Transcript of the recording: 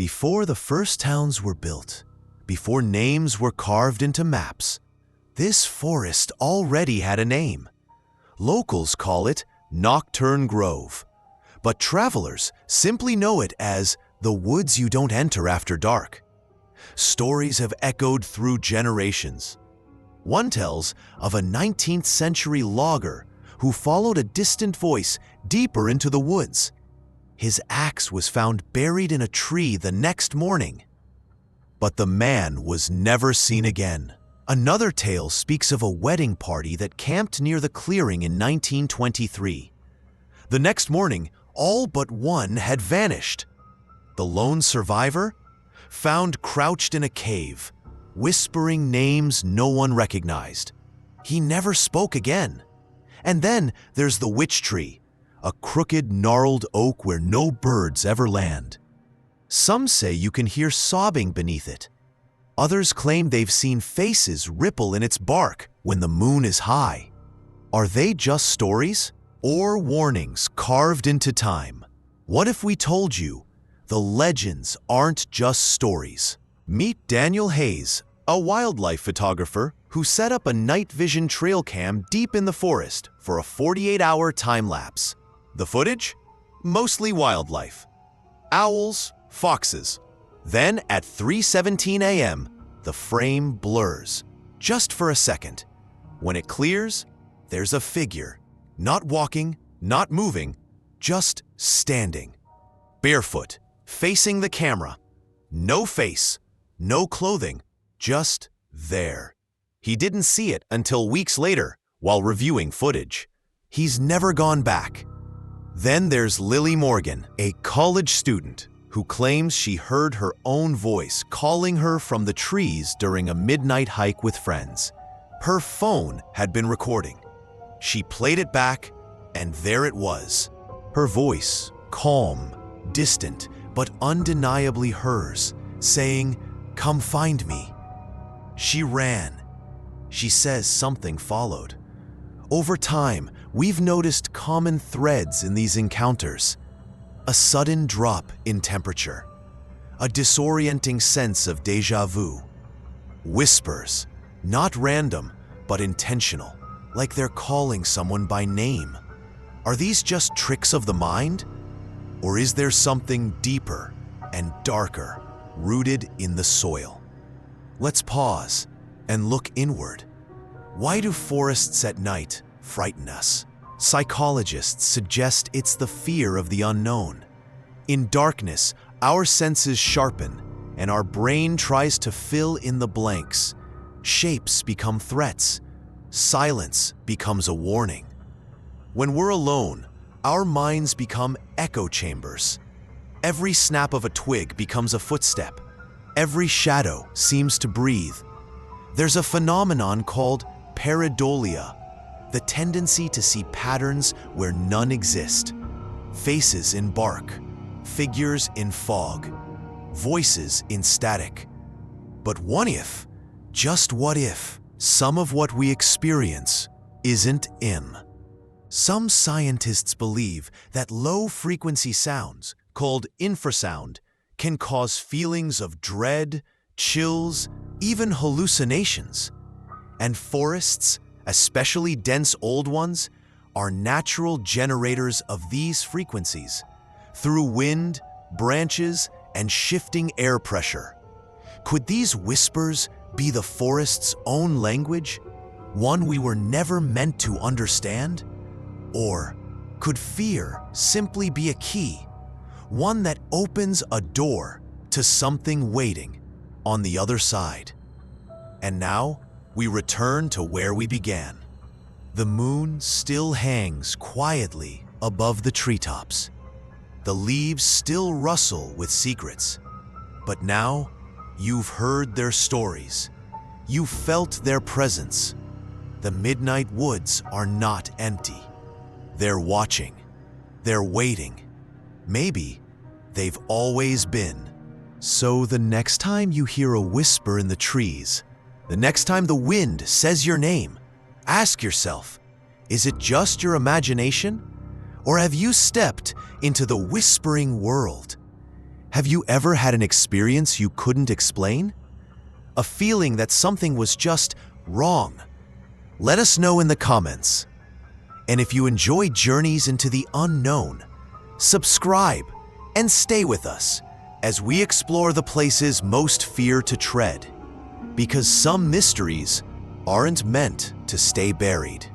Before the first towns were built, before names were carved into maps, this forest already had a name. Locals call it Nocturne Grove, but travelers simply know it as the woods you don't enter after dark. Stories have echoed through generations. One tells of a 19th century logger who followed a distant voice deeper into the woods. His axe was found buried in a tree the next morning. But the man was never seen again. Another tale speaks of a wedding party that camped near the clearing in 1923. The next morning, all but one had vanished. The lone survivor? Found crouched in a cave, whispering names no one recognized. He never spoke again. And then there's the witch tree, a crooked, gnarled oak where no birds ever land. Some say you can hear sobbing beneath it. Others claim they've seen faces ripple in its bark when the moon is high. Are they just stories or warnings carved into time? What if we told you the legends aren't just stories? Meet Daniel Hayes, a wildlife photographer who set up a night vision trail cam deep in the forest for a 48-hour time lapse. The footage? Mostly wildlife. Owls, foxes. Then at 3:17 a.m., the frame blurs, just for a second. When it clears, there's a figure, not walking, not moving, just standing. Barefoot, facing the camera. No face, no clothing, just there. He didn't see it until weeks later while reviewing footage. He's never gone back. Then there's Lily Morgan, a college student who claims she heard her own voice calling her from the trees during a midnight hike with friends. Her phone had been recording. She played it back, and there it was. Her voice, calm, distant, but undeniably hers, saying, "Come find me." She ran. She says something followed. Over time, we've noticed common threads in these encounters. A sudden drop in temperature, a disorienting sense of déjà vu. Whispers, not random, but intentional, like they're calling someone by name. Are these just tricks of the mind? Or is there something deeper and darker rooted in the soil? Let's pause and look inward. Why do forests at night frighten us? Psychologists suggest it's the fear of the unknown. In darkness, our senses sharpen, and our brain tries to fill in the blanks. Shapes become threats. Silence becomes a warning. When we're alone, our minds become echo chambers. Every snap of a twig becomes a footstep. Every shadow seems to breathe. There's a phenomenon called pareidolia, the tendency to see patterns where none exist. Faces in bark, figures in fog, voices in static. But what if, just what if, some of what we experience isn't IM? Some scientists believe that low-frequency sounds, called infrasound, can cause feelings of dread, chills, even hallucinations. And forests, especially dense old ones, are natural generators of these frequencies through wind, branches, and shifting air pressure. Could these whispers be the forest's own language, one we were never meant to understand? Or could fear simply be a key, one that opens a door to something waiting on the other side? And now, we return to where we began. The moon still hangs quietly above the treetops. The leaves still rustle with secrets. But now, you've heard their stories. You've felt their presence. The midnight woods are not empty. They're watching. They're waiting. Maybe they've always been. So the next time you hear a whisper in the trees, the next time the wind says your name, ask yourself, is it just your imagination? Or have you stepped into the whispering world? Have you ever had an experience you couldn't explain? A feeling that something was just wrong? Let us know in the comments. And if you enjoy journeys into the unknown, subscribe and stay with us as we explore the places most fear to tread, because some mysteries aren't meant to stay buried.